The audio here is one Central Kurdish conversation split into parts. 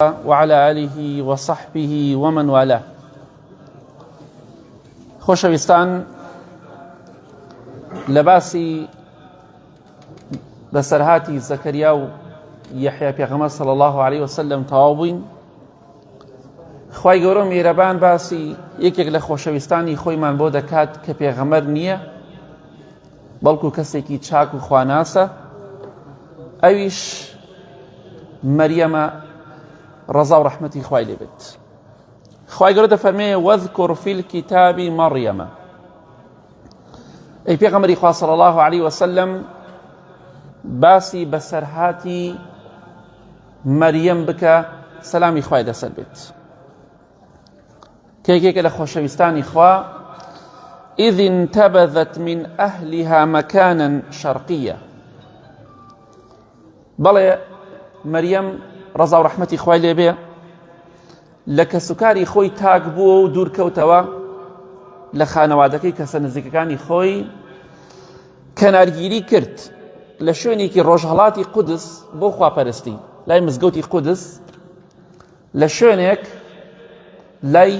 وعلى آله وصحبه ومن والاه. خۆشەویستان، لە باسی بەسەرهاتی زەکەریا و یەحیا پێغەمبەر صلی الله عليه وسلم تەواو بووین. خوای گەورە میهرەبان باسی یەکێک لە خۆشەویستانی خۆیمان بۆ دەکات کە پێغەمبەر نییە، بەڵکو کەسێکی چاک و خواناسە، ئەویش مەریەمە ڕەزا و ڕەحمەتی خوای لێ بێت. خوای گەورە دەفەرمێ وەذکر فی الکتاب مەریەمە. ئەی پێغەمبەری خوا صلی الله عليه وسلم، باسی بەسەرهاتی مەریەم بکە، سەلامی خوای لەسەر بێت، کە یەکێکە لە خۆشەویستانی خوا. إذ انتبذت من أهلها مكانا شرقيا. بەڵێ مەریەم ڕەزا و ڕەحمەتی خوای لێ بێ لە کەسوکاری خۆی تاک بووە و دوورکەوتەوە لە خانەوادەکەی کەسە نزیکەکانی خۆی، کەنارگیری کرد لە شوێنێکی ڕۆژهەڵاتی قودس بۆ خواپەرستی، لای مزگەوتی قودس، لە شوێنێک لای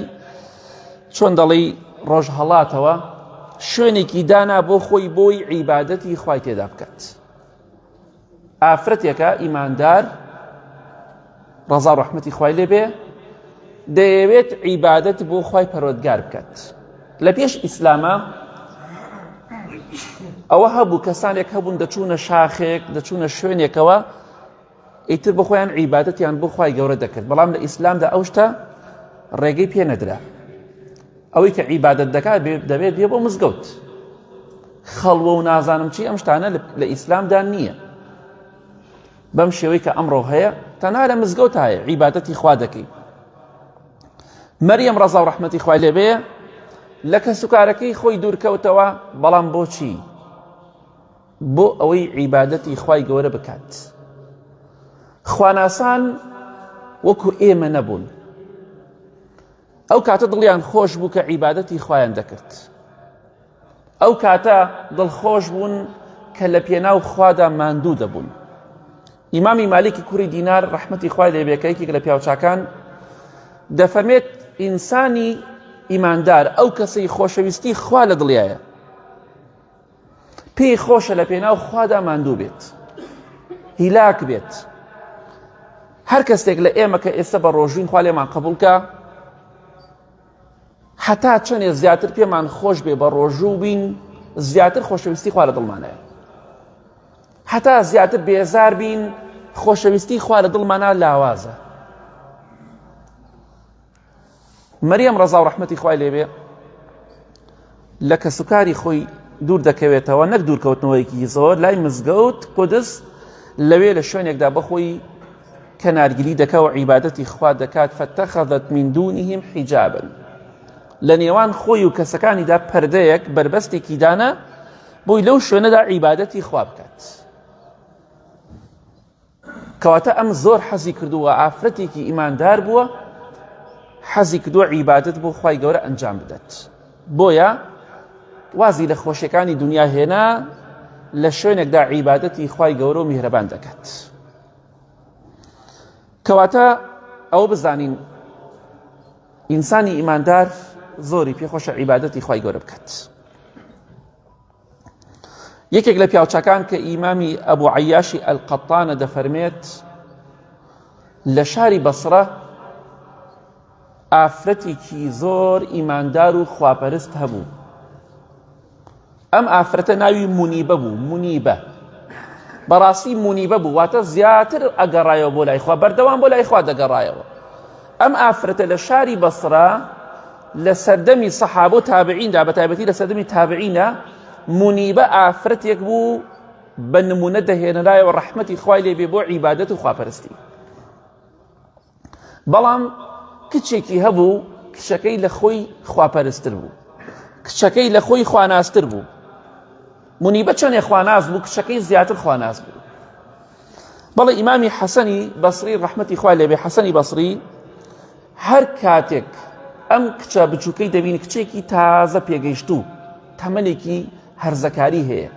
چۆن دەڵێی ڕۆژهەڵاتەوە، شوێنێکی دانا بۆ خۆی بۆی عیبادەتی خوای تێدا بکات. ئافرەتێکە ئیماندار ڕەزا و ڕەحمەتی خوای لێ بێ دەیەوێت عیبادەت بۆ خوای پەروەردگار بکات. لە پێش ئیسلامە ئەوە هەبوو کەسانێک هەبوون دەچوونە شاخێک، دەچوونە شوێنێکەوە، ئیتر بۆ خۆیان عیبادەتیان بۆ خوای گەورە دەکرد. بەڵام لە ئیسلامدا ئەو شتە ڕێگەی پێ نەدرا. ئەوەی کە عیبادەت دەکات دەبێت بێ بۆ مزگەوت. خەڵوە و نازانم چی ئەم شتانە لە ئیسلامدا نییە. بەم شێوەی کە ئەمڕۆ هەیە تەنها لە مزگەوت هەیە عیبادەتی خوا دەکەی. مەریەم ڕەزا و ڕەحمەتی خوای لێ بێ لە کەسوکارەکەی خۆی دوورکەوتەوە، بەڵام بۆچی؟ بۆ ئەوەی عیبادەتی خوای گەورە بکات. خواناسان وەکو ئێمە نەبوون. ئەو کاتە دڵیان خۆش بوو کە عیبادەتی خوایان دەکرد. ئەو کاتە دڵخۆش بوون کە لە پێناو خوادا ماندوو دەبوون. ئیمامی مالیکی کوڕی دینار ڕەحمەتی خوای لێ بێ کە یەکێک لە پیاوچاکان دەفەرمێت ئینسانی ئیماندار ئەو کەسەی خۆشەویستی خوا لە دڵیایە، پێی خۆشە لە پێناو خوادا ماندوو بێت، هیلاک بێت. هەر کەسێک لە ئێمە کە ئێستا بە ڕۆژوین خوا لێمان قبوڵکە، حتا چەندێ زیاتر پێمان خۆش بێ بە ڕۆژوو بین، زیاتر خۆشەویستی خوا لە دڵمانەیە. حتا زیاتر بێزار بین، خۆشەویستی خوا لە دڵمانە لاوازە. مەریەم ڕەزا و ڕەحمەتی خوای لێ بێ لە کەسوکاری خۆی دوور دەکەوێتەوە، نەک دوورکەوتنەوەیەکی زۆر، لای مزگەوت قودس، لەوێ لە شوێنێکدا بەخۆی کەنارگیری دەکا و عیبادەتی خوا دەکات. فەتەخەذەت من دونهم حیجابا. لە نێوان خۆی و کەسەکانیدا پەردەیەک، بربەستێکی دانا بۆی لەو شوێنەدا عیبادەتی خوا بکات. کەواتە ئەم زۆر حەزی کردووە، ئافرەتێکی ئیماندار بووە، حەزی کردووە عیبادەت بۆ خوای گەورە ئەنجام بدات. بۆیە وازی لە خۆشیەکانی دنیا هێنا، لە شوێنێکدا عیبادەتی خوای گەورە و میهرەبان دەکات. کەواتە ئەوە بزانین ئینسانی ئیماندار زۆری پێخۆشە عیبادەتی خوای گەورە بکات. یەکێک لە پیاوچەکان کە ئیمامی ئەبوو عەیاشی ئەلقەتانە دەفەرمێت، لە شاری بەسرە ئافرەتێکی زۆر ئیماندار و خواپەرست هەبوو. ئەم ئافرەتە ناوی مونیبە بوو. مونیبە بەڕاستی مونیبە بوو، واتە زیاتر ئەگەڕایەوە بۆ لای خوا، بەردەوام بۆ لای خوا دەگەڕایەوە. ئەم ئافرەتە لە شاری بەسرە لە سەردەمی سەحابە و تابعیندا، بە تایبەتی لە سەردەمی تابعینە، مونیبە ئافرەتێک بوو بە نمونە دەهێنرایەوە ڕەحمەتی خوای لێ بێ بۆ عیبادەت و خواپەرستی. بەڵام کچێکی هەبوو، کچەکەی لە خۆی خواپەرستر بوو، کچەکەی لە خۆی خواناستر بوو. مونیبە چەندێ خواناز بوو، کچەکەی زیاتر خواناز بوو. بەڵێ ئیمامی حەسەنی بەسری ڕەحمەتی خوای لێ بێ، حەسەنی بەسری، هەر کاتێک ئەم کچە بچووکەی دەبین، کچێکی تازە پێگەیشتوو، تەمەنێکی هەرزەکاری هەیە،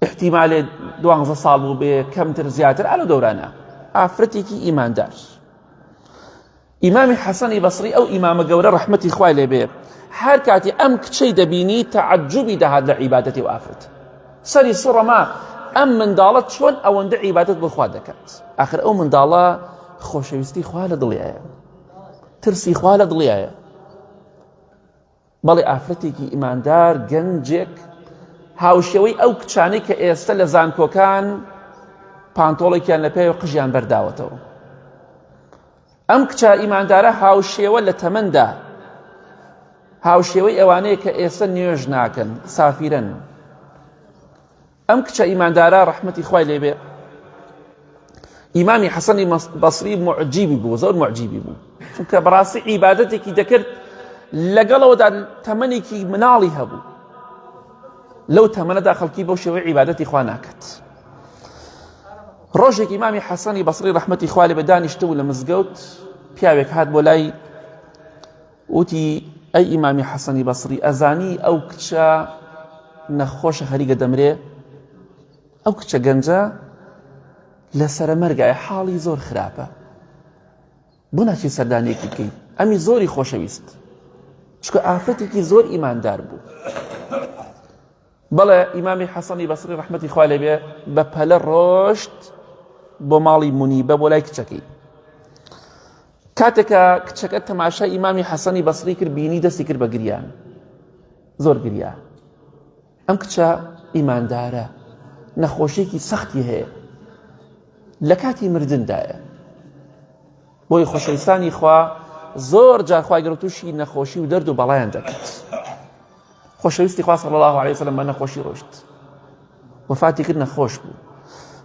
احتیمالێ 12 ساڵ بوو بێ، کەمتر زیاتر ئالە دەورانە، ئافرەتێکی ئیماندار. ئیمامی حەسەنی بەسری ئەو ئیمامە گەورە ڕەحمەتی خوای لێ بێ هەر کاتی ئەم کچەی دەبینی تەعەجوبی دەهات لە عیبادەتی و ئافرەت. سەری سڕەما ئەم منداڵە چۆن ئەوەندە عیبادەت بۆ خوا دەکات. ئاخر ئەو منداڵە خۆشەویستی خوا لە دڵیایە، ترسی خوا لە دڵیایە. بەڵێ ئافرەتێکی ئیماندار گەنجێک هاوشێوەی ئەو کچانەی کە ئێستا لە زانکۆکان پانتۆڵێکیان لە پێی و قژیان بەرداوەتەوە. ئەم کچە ئیماندارە هاوشێوە لە تەمەندا، هاوشێوەی ئەوانەیە کە ئێستا نوێژ ناکەن، سافیرن. ئەم کچە ئیماندارە ڕەحمەتی خوای لێ بێ ئیمامی حەسەنی بەسری معجیبی بوو، زۆر معجیبی بوو، چونکە بەڕاستی عیبادەتێکی دەکرد لەگەڵەوەدا تەمەنێکی مناڵی هەبوو. لەو تەمەنەدا خەڵکی بەو شێوەی عیبادەتی خوا ناکات. ڕۆژێک ئیمامی حەسەنی بەسری ڕەحمەتی خوا لێ بێ دانیشتبوو لە مزگەوت، پیاوێک هات بۆ لای وتی ئەی ئیمامی حەسەنی بەسری ئەزانی ئەو کچە نەخۆشە خەریکە دەمرێ؟ ئەو کچە گەنجە لە سەرمەرگایە، حاڵی زۆر خراپە، بۆ ناچی سەردانیەکی بکەی، ئەمی زۆری خۆشەویست، چکە ئافرەتێکی زۆر ئیماندار بوو. بەڵێ ئیمامی حەسەنی بەسری ڕەحمەتی خوا لێ بێ بە پەلە ڕۆشت بۆ ماڵی مونیبە بۆ لای کچەکەی. کاتێکە کچەکە تەماشای ئیمامی حەسەنی بەسری کرد، بینی دەستی کرد بە گریان، زۆر گریا. ئەم کچە ئیماندارە، نەخۆشیێکی سەختی هەیە، لە کاتی مردندایە. بۆی خۆشەویستانی خوا زۆر جار خوای گەورە تووشی نەخۆشی و دەرد و بەڵایان دەکات. خۆشەویستی خوا صلی الله علیه وسلم بە نەخۆشی ڕۆشت، وفاتی کرد نەخۆش بوو.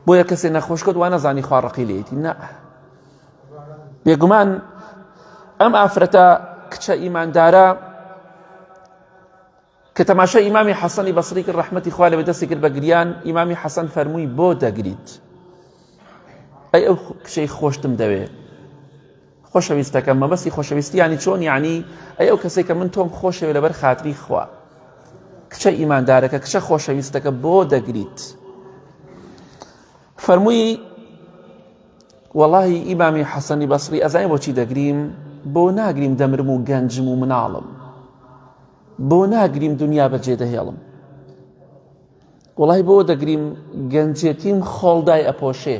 بۆیە کەسێ نەخۆش کەوت وا نەزانی خوا ڕەقی لێیەتی. نا، بێگومان ئەم ئافرەتە کچە ئیماندارە کە تەماشای ئیمامی حەسەنی بەسری کرد ڕەحمەتی خوا لێ بێ دەستی کرد بە گریان. ئیمامی حەسەن فەرمووی بۆ دەگریت؟ ئەی ئەو کچەی خۆشتم دەوێ، خۆشەویستەکەم. مەبەستی خۆشەویستی یانی چۆن؟ یعنی ئەی ئەو کەسێک کە من تۆم خۆشەوێ لەبەر خاتری خوا. کچە ئیماندارەکە، کچە خۆشەویستەکە بۆ دەگریت؟ فەرمووی وەڵاهی ئیمامی حەسەنی بەسری ئەزانێ بۆچی دەگریم؟ بۆ ناگریم دەمرم و گەنجم و مناڵم، بۆ ناگریم دنیا بەجێ دەهێڵم. وەڵاهی بۆ دەگریم گەنجێتیم خۆڵدای ئەپۆشێ،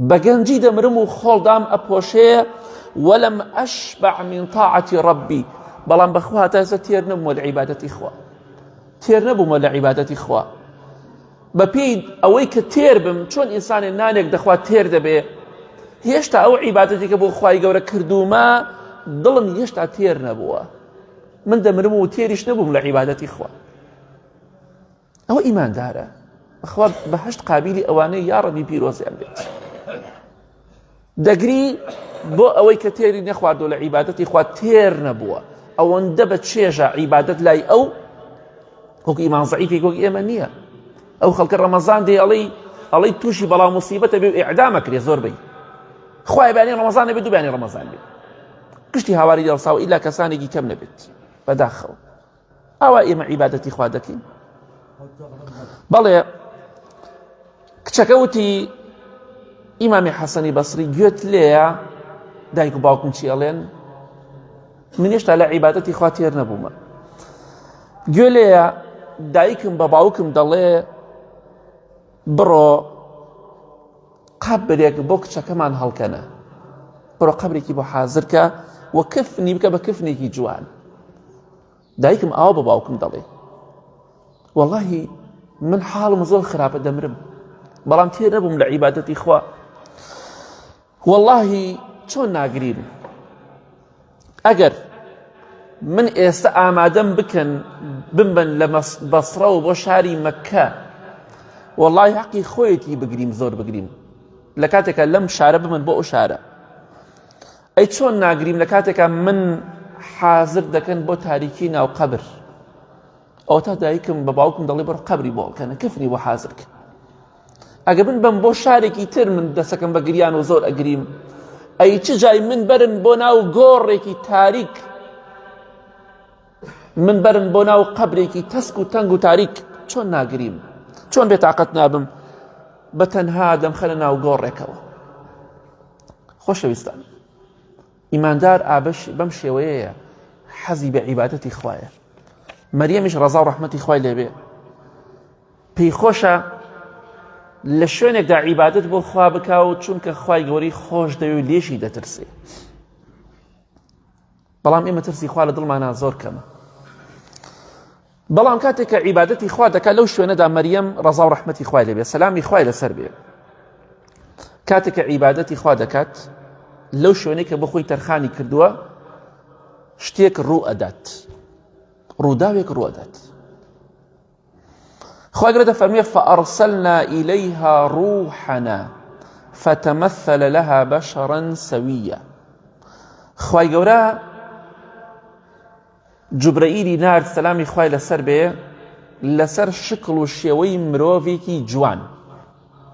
بە گەنجی دەمرم و خۆڵدام ئەپۆشێ. وەلەم ئەشبع من طاعەتی ڕەبی، بەڵام بەخوا تا ئێستا تێر نەبوومە لە عیبادەتی خوا، تێر نەبوومە لە عیبادەتی خوا. بەپێی ئەوەی کە تێر بم، چۆن ئینسانێ نانێک دەخوات تێر دەبێ، هێشتا ئەو عیبادەتی کە بۆ خوای گەورە کردومە دڵم هێشتا تێر نەبووە، من دەمرم و تێریش نەبووم لە عیبادەتی خوا. ئەوە ئیماندارە، بەخوا بەهەشت قابیلی ئەوانەی یا ڕەبی پیرۆزیان بێت. دەگری بۆ ئەوەی کە تێری نەخواردۆ لە عیبادەتی خوا، تێر نەبووە. ئەوەندە بە چێژە عیبادەت لای ئەو، وەکو ئیمان زەعیفێک وەک ئێمە نییە. ئەو خەڵکە ڕەمەزان دێ ئەڵەی تووشی بەڵاو موسیبەتە بێ و ئیعدامەکرێ زۆربەی. خوای بەیانی ڕەمەزانە بێت و بەیانی ڕەمەزان بێت، کشتی هاواری دڵساوە ئیلا کەسانێکی کەم نەبێت بەداخەوە. ئاوا ئێمە عیبادەتی خوا دەکەین؟ بەڵێ کچەکە وتی ئیمامی حەسەنی بەسری گوێت لێیە دایک و باوکم چی ئەڵێن؟ من هێشتا لە عیبادەتی خوا تێر نەبوومە. گوێ لێیە دایکم بە باوکم دەڵێ بڕۆ قەبرێک بۆ کچەکەمان هەڵکەنە، بڕۆ قەبرێکی بۆ حازرکە و کفنی بکە بە کفنێکی جوان. دایکم ئاوا بە باوکم دەڵێ وەڵاهی من حاڵم زۆر خراپە دەمرم، بەڵام تێر نەبووم لە عیبادەتی خوا. وەڵاهی چۆن ناگریم؟ ئەگەر من ئێستا ئامادەم بکەن بمبەن لە بەسڕە و بۆ شاری مەککە، وەڵاهی حەقی خۆیەتی بگریم، زۆر بگریم، لە کاتێکە لەم شارە بمن بۆ ئەو شارە. ئەی چۆن ناگریم لە کاتێکە من حازر دەکەن بۆ تاریکی ناو قەبر؟ ئەو تا دایکم بە باوکم دەڵێ بڕۆ قەبری بۆ هەڵکەنە، کفنی بۆ حازرکە. ئەگە من بم بۆ شارێکی تر، من دەسەکەم بە گریان و زۆر ئەگریم. ئەی چ جای من بەرن بۆ ناو گۆڕێکی تاریک، من بەرن بۆ ناو قەبرێکی تەسک و تەنگ و تاریک، چۆن ناگریم؟ چۆن بێتاقەت نابم؟ بە تەنها دەمخەنە ناو گۆڕێکەوە. خۆشەویستان، ئیماندار ئابەش بەم شێوەیەیە حەزی بە عیبادەتی خوایە. مەریەمیش ڕەزا و ڕەحمەتی خوای لێبێ پێی خۆشە لە شوێنێکدا عیبادەت بۆ خوا بکا و چونکە خوای گەوری خۆش دەوێ و لێشی دەترسێ. بەڵام ئێمە ترسی خوا لە دڵمانە زۆر کەمە. بەڵام کاتێک کە عیبادەتی خوا دەکات لەو شوێنەدا مەریەم ڕەزا و ڕەحمەتی خوای لێبێ، سەلامی خوای لەسەر بێ، کاتێک کە عیبادەتی خوا دەکات لەو شوێنەی کە بۆ خۆی تەرخانی کردووە شتێک ڕوو ئەدات، ڕووداوێک ڕوو ئەدات. خوای گەورە دەفەرمێ فەئەرسەلنا ئیلەیها ڕوحەنا فتمثل لها بشرا سويا. خوای گەورە جوبرەئیلی نارد سەلامی خوای لەسەر بێ لەسەر شکڵ و شێوەی مرۆڤێکی جوان،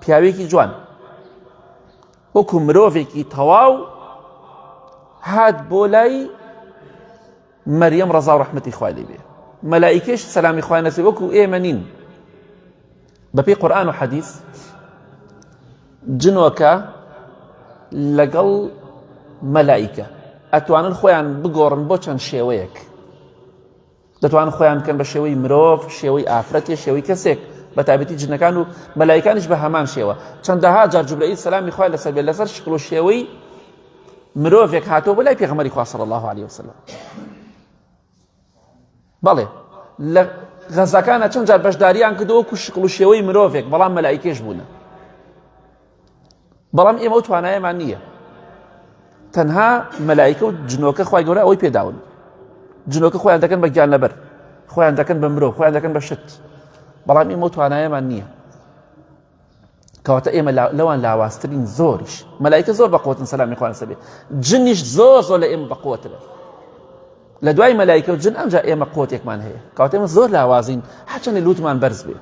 پیاوێکی جوان، وەکو مرۆڤێکی تەواو هات بۆ لای مەریەم ڕەزا و ڕەحمەتی خوای لێبێ. مەلائیکەش سەلامی خوای لەسەر وەکو ئێمە نین. بەپێی قورئان و حەدیث جنۆکە لەگەڵ مەلائیکە ئەتوانن خۆیان بگۆڕن بۆ چەند شێوەیەک. دەتوانن خۆیان بکەن بە شێوەی مرۆڤ، شێوەی ئافرەتێ، شێوەی کەسێک، بە تایبەتی جنەکان و مەلایکانیش بە هەمان شێوە. چەندەها جار جوبرەئیل سەلامی خوای لەسەر بێت لەسەر شکڵ و شێوەی مرۆڤێک هاتۆ بۆ لای پێغەمبەری خوا صلی الله علیه وسلم. بەڵێ لە غەزاکانە چەند جار بەشداریان کردەوە وەکو شکڵ و شێوەی مرۆڤێک، بەڵام مەلایکێش بوونە. بەڵام ئێمە ئەو توانایەمان نییە. تەنها مەلایکە و جنۆکە خوای گەورە ئەوەی پێداون. جنۆکە خۆیان دەکەن بە گیانلەبەر، خۆیان دەکەن بە مرۆڤ، خۆیان دەکەن بە شت، بەڵام ئێمە توانایەمان نییە. کەواتە ئێمە لەوان لاواازترین زۆریش. مەلایکە زۆر بەقوتن سەلامی خوای لەسەر بێ، جنیش زۆر زۆر لە ئێمە بەقوترە. لە دوای مەلایکە و جن ئەمجا ئێمە قوتێکمان هەیە، کەواتە ئێمە زۆر لاوازین هەرچەندە لوتمان بەرز بێ.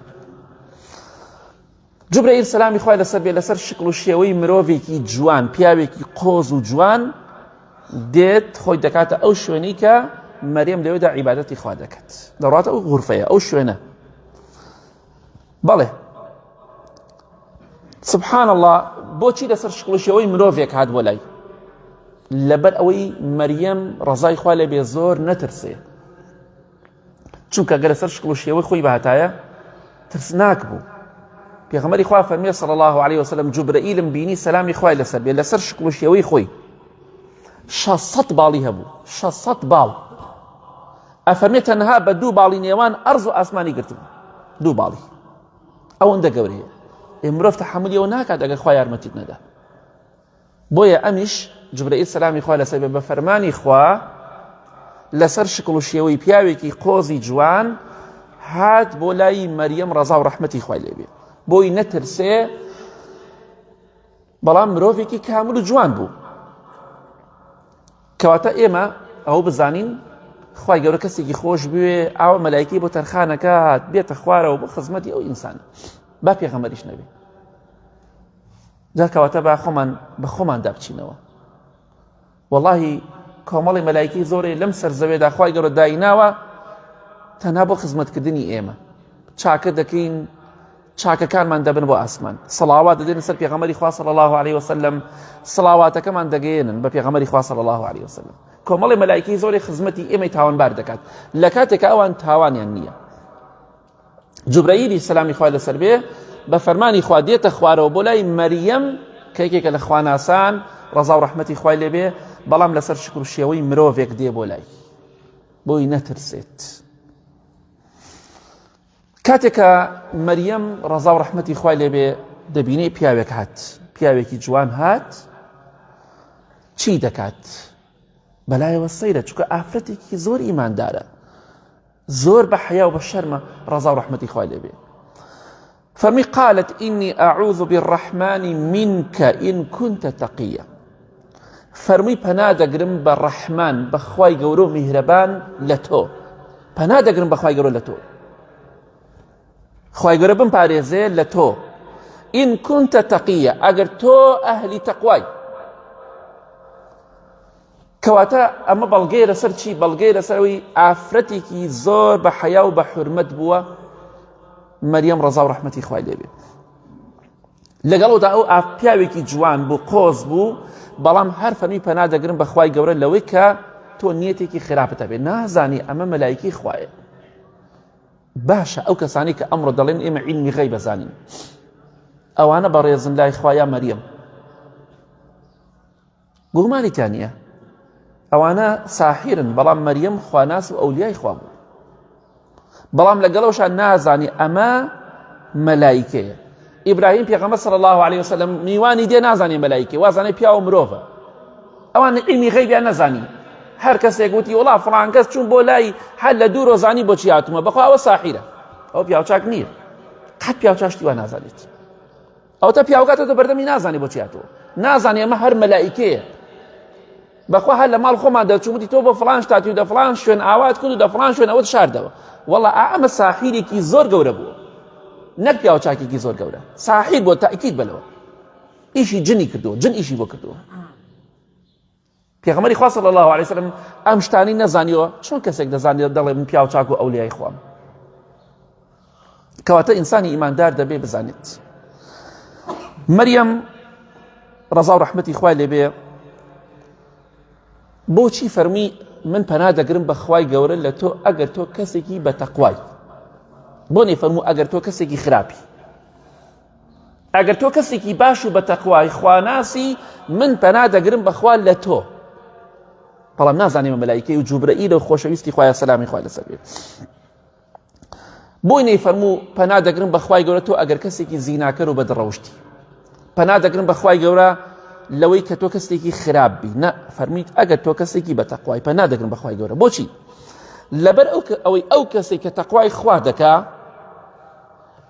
جوبرەئیل سەلامی خوای لەسەر بێ لەسەر شکڵ و شێوەی مرۆڤێکی جوان، پیاوێکی قۆز و جوان دێت خۆی دەکاتە ئەو شوێنی کە مەریەم لەوێدا عیبادەتی خوا دەکات، دەڕاتە ئەو غورفەیە، ئەو شوێنە. بەڵێ سبحان الله، بۆچی لەسەر شکڵ و شێوەی مرۆڤێک هات بۆ لای؟ لەبەر ئەوەی مەریەم ڕەزای خوا لێبێ زۆر نەترسێ، چونکە گەر لەسەر شکڵ و شێوەی خۆی بەهاتایە ترسناک بوو. پێغەمبەری خوا فەرمێ صلی الله علیه وسلم جوبرەئیلم بینی سەلامی خوای لەسەر بێ لەسەر شکڵ و شێوەی خۆی 600 باڵی هەبوو، 600 باڵ. ئەفەرمێ تەنها بە 2 باڵی نێوان ئەرز و ئاسمانی گرتبوو، 2 باڵی. ئەوەندە گەورەیە. مرۆڤ تەحەمولی ئەوە ناکات ئەگەر خوا یارمەتیت نەدا. بۆیە ئەمیش جوبرەئیل سەلامی خوا لەسەر بێ بە فەرمانی خوا لەسەر شکڵ و شێوەی پیاوێکی قۆزی جوان هات بۆ لای مەریەم ڕەزا و ڕەحمەتی خوای لێبێ، بۆی نەترسێ، بەڵام مرۆڤێکی کامل و جوان بوو. کەواتە ئێمە ئەو بزانین خوای گەورە کەسێکی خۆش بوێ، ئاوە مەلایکەی بۆ تەرخانەکات بێتە خوارەوە بۆ خزمەتی ئەو ئینسانە، با پێغەمبەریش نەبێ. جا کەواتە با خۆمان بە خۆمان دابچینەوە. وەڵاهی کۆمەڵی مەلایکەی زۆرێ لەم سەرزەوێدا خوای گەورە دایناوە تەنها بۆ خزمەتکردنی ئێمە. چاکە دەکەین، چاکەکانمان دەبن بۆ ئاسمان، سەڵاوات دەدەن سەر پێغەمبەری خوا صلی الله علیه وسلم، سەڵاواتەکەمان دەگەێنن بە پێغەمبەری خوا صلی الله علیه وسلم. کۆمەڵی مەلایکەی زۆرێ خزمەتی ئێمەی تاوانبار دەکات لە کاتێکە ئەوان تاوانیان نییە. جوبرەئیلی سەلامی خوای لەسەر بێ بە فەرمانی خوا دێتە خوارەوە بۆ لای مەریەم کە یەکێکە لە خواناسان ڕەزا و ڕەحمەتی خوای لێبێ، بەڵام لەسەر شکل و شێوەی مرۆڤێک دێ بۆ لای، بۆی نەترسێت. کاتێکە مەریەم ڕەزا و ڕەحمەتی خوای لێبێ دەبینێ پیاوێک هات، پیاوێکی جوان هات، چی دەکات؟ بەلایەوە سەیرە، چونکە ئافرەتێکی زۆر ئیماندارە، زۆر بە حەیا و بە شەرمە ڕەزا و ڕەحمەتی خوای لێبێ. فەرمی قالت ئینی ئەعوذ بالرەحمانی منکە ئین کونتە تەقیە. فەرمووی پەنا دەگرم بە ڕەحمان، بە خوای گەورە و میهرەبان لە تۆ، پەنا دەگرم بە خوای گەورە لە تۆ، خوای گەورە بمپارێزێ لە تۆ. ئین کونتە تەقیە، ئەگەر تۆ ئەهلی تەقوای. کەواتە ئەمە بەڵگەی لەسەر چی؟ بەڵگەی لەسەرەوەی ئافرەتێکی زۆر بە حەیا و بە حورمەت بووە مەریەم ڕەزا و ڕەحمەتی خوای لێبێ. لەگەڵەوەدا ئەو پیاوێکی جوان بوو قۆز بوو بەڵام هەر فەرمی پەنا دەگرن بەخوای گەورە لەوەی کە تۆ نیەتێکی خراپت هەبێت نازانی ئەمە مەلایکی خوایە. باشە ئەو کەسانی کە ئەمڕۆ دەڵێن ئێمە عیلمی غەیب بەزانین ئەوانە بەڕێزن لای خوایە مەریەم گومانیتان نییە ئەوانە ساحیرن بەڵام مەریەم خواناس و ئەولیای خوا بوو بەڵام لەگەڵەوەشان نازانی ئەمە مەلایکەیە. ئیبراهیم پێغەمبەر صلی الله عليه وسلم میوانی دێ نازانێ مەلایکێ وازانێ پیا و مرۆڤە ئەوان عیلمی غەیبیان نەزانی هەر کەسێک وتی وڵا فڵان کەس چوون بۆ لای هەر لە دوو ڕۆزانی بۆچی هاتوومە بەخوا ئەوە ساحیرە ئەو پیاوچاک نییە قەت پیاوچاشتی وا نازانێت ئەوتە پیاوکاتەوە بەردەمی نازانێ بۆچی هاتووە نازانێ ئەمە هەر مەلایکەیە بەخوا هەر لە ماڵ خۆمان دەچووتی تۆ بۆ فڵان شتاتی و دە فڵان شوێن ئاوات کرد و دە فڵان شوێن ئەوەت شاردەوە وەڵا ئەمە ساحیرێکی زۆر گەورە بووە نەک پیاوچاکێکی زۆر گەورە ساحیر بۆ تاکید بلەوە ئیشی جنی کردووە جن ئیشی بۆ کردووە. پێغەمبەری خوا صلی الله عليه وسلم ئەم شتانی نەزانیەوە چۆن کەسێک دەزانێت دەڵێ من پیاوچاک و ئەولیای خوام کەواتە ئینسانی ئیماندار دەبێ بزانێت. مەریەم ڕەزا و ڕەحمەتی خوای لێبێ بۆچی فەرمی من پەنا دەگرم بە خوای گەورە لە تۆ ئەگەر تۆ کەسێکی بە تەقوای بۆ نەیفەرموو ئەگەر تۆ کەسێکی خراپی ئەگەر تۆ کەسێکی باش و بە تەقوای خواناسی من پەنا دەگرم بەخوا لە تۆ بەڵام نازانێمە مەلایکەی و جوبرەئیل و خۆشەویستی خوایە سەلامی خوای لەسەر بێت. بۆی نەیفەرموو پەنا دەگرم بە خوای گەورە تۆ ئەگەر کەسێکی زیناکەر و بەدڕەوشتی پەنا دەگرم بە خوای گەورە لەوەی کە تۆ کەسێکی خراپبی نە فەرمیت ئەگەر تۆ کەسێکی بە تەقوای پەنا دەگرم بە خوای گەورە بۆچی لەبەر ئەوەی ئەو کەسێک کە تەقوای خوا دەکا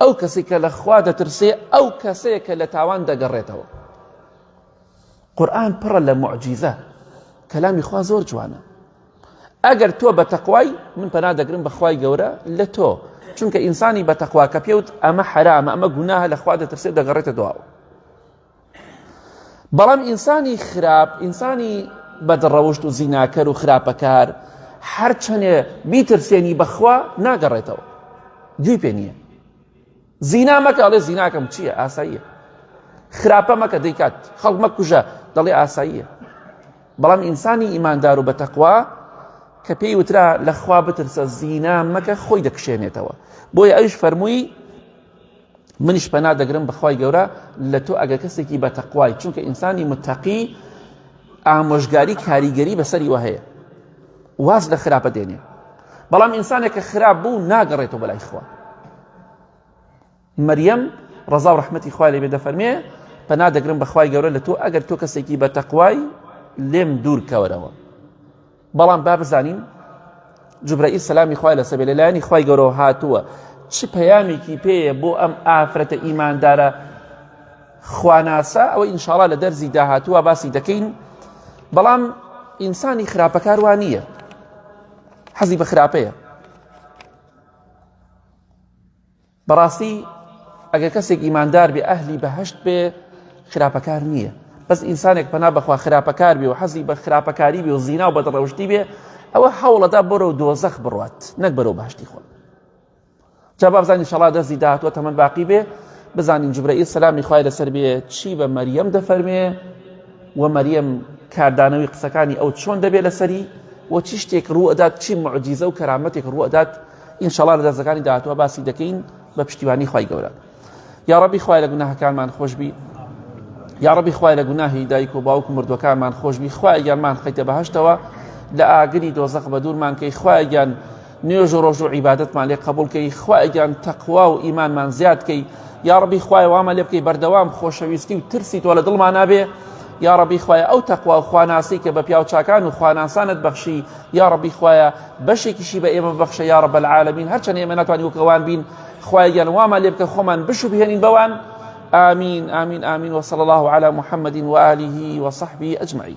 ئەو کەسێک کە لە خوا دەترسێ ئەو کەسەیە کە لە تاوان دەگەڕێتەوە. قورئان پڕە لە موعجیزە کەلامی خوا زۆر جوانە ئەگەر تۆ بە تەقوای من پەنا دەگرم بە خوای گەورە لە تۆ چونکە ئینسانی بە تەقوا کە پێوت ئەمە حرامە ئەمە گوناهە لە خوا دەترسێ دەگەڕێتە دواوە. بەڵام ئینسانی خراپ ئینسانی بەدڕەوشت و زیناکەر و خراپەکار هەر چەندێ بیترسێنی بەخوا ناگەڕێتەوە گوێی پێ نییە. زینا مەکە ئەڵێ زیناکەم چییە ئاساییە خراپە مەکە دەیکات خەڵک مەکوژە دەڵێ ئاساییە. بەڵام ئینسانی ئیماندار و بە تەقوا کە پێی وترا لە خوا بترسە زینا مەکە خۆی دەکشێنێتەوە. بۆیە ئەویش فەرمووی منیش پەنا دەگرم بەخوای گەورە لە تۆ ئەگەر کەسێکی بە تەقوای چونکە ئینسانی متەقی ئامۆژگاری کاریگەری بەسەری وە هەیە واز لە خراپە دێنێ بەڵام ئینسانێک کە خراپ بوو ناگەڕێتەوە بەلای خوا. مەریەم ڕەزا و ڕەحمەتی خوای لێبێ دەفەرمێ پەنا دەگرم بەخوای گەورە لە تۆ ئەگەر تۆ کەسێکی بە تەقوای لێم دوور کەوەرەوە. بەڵام با بزانین جوبرەئیل سەلامی خوای لەسەر بێ لەلایەنی خوای گەورەوە هاتووە چ پەیامێکی پێیە بۆ ئەم ئافرەتە ئیماندارە خواناسە ئەوە ئینشاڵڵا لە دەرزی داهاتووە باسی دەکەین. بەڵام ئینسانی خراپەکار وان نییە حەزی بە خراپەیە. بەڕاستی ئەگەر کەسێک ئیماندار بێ ئەهلی بەهەشت بێ خراپەکار نییە بەس ئینسانێک پەنا بەخوا خراپەکار بێ و حەزی بە خراپەکاری بێ و زینا و بەدڕەوشتی بێ ئەوە هەوڵەدا بۆرە و دۆزەخ بڕوات نەک بەرەو بەهەشتی خۆ. جا با بزانین ئینشاڵڵا دەرزی داهاتووە تەمەن باقی بێ بزانین جوبرەئیل سەلامی خوای لەسەر بێ چی بە مەریەم دەفەرمێ و مەریەم کاردانەوەی قسەکانی ئەو چۆن دەبێت لەسەری و چی شتێک ڕوو ئەدات چی معجیزە و کەرامەتێک ڕوو ئەدات ئینشاڵڵا لە دەرزەکانی داهاتووە باسی دەکەین بە پشتیوانی خوای گەورە. یا ڕەبی خوای لە گوناهەکانمان خۆش بی یا ڕەبی خوای لە گوناهی دایک و باوک و مردوەکانمان خۆش بی خوای گیانمان خەیتە بەهەشتەوە لە ئاگری دۆزەخ بە دوورمان کەی خوای گیان نوێژ و ڕۆژ و عیبادەتمان لێ قبول کەی خوای گیان تەقوا و ئیمانمان زیاد کەی یا ڕەبی خوای وامە لێ بکەی بەردەوام خۆشەویستی و ترسی تۆ لە دڵمان نابێ یا ڕەبی خوایە ئەو تەقوا و خواناسی کە بە پیاوچاکان و خواناسانت بەخشی یا ڕەبی خوایە بەشێکیشی بە ئێمە بەخشە یا ڕەب العالەمین هەرچەند ئێمە ناتوانین وەکەوان بین خوای گیان وامە لێ بکە خۆمان بشو بهێنین بەوان. آمين آمين آمين وصلى الله على محمد وآله وصحبه أجمعين.